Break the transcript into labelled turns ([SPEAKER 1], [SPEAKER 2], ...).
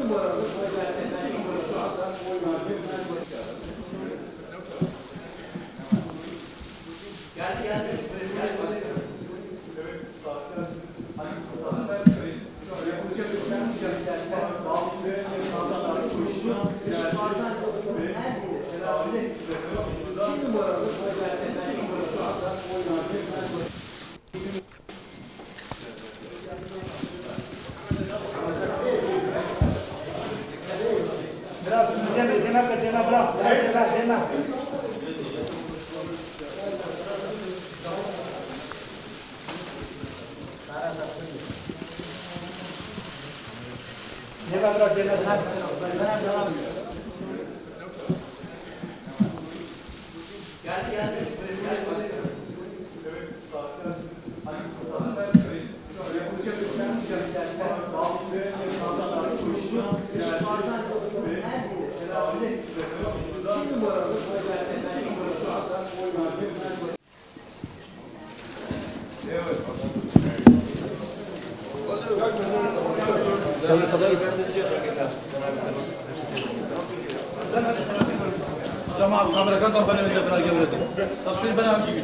[SPEAKER 1] numaralı şöhretlerden ilk şu anda oy verdi. Geldi. Evet, saatler şu an yapılacak önemli şartlar var. Size sağdan koşuyor. Bazen her selamünle iki numaralı şöhretlerden ilk şu anda oy verdi.
[SPEAKER 2] Cemaat kameradan ben önünde biraz gevredim. Tasvir ben hangi gün?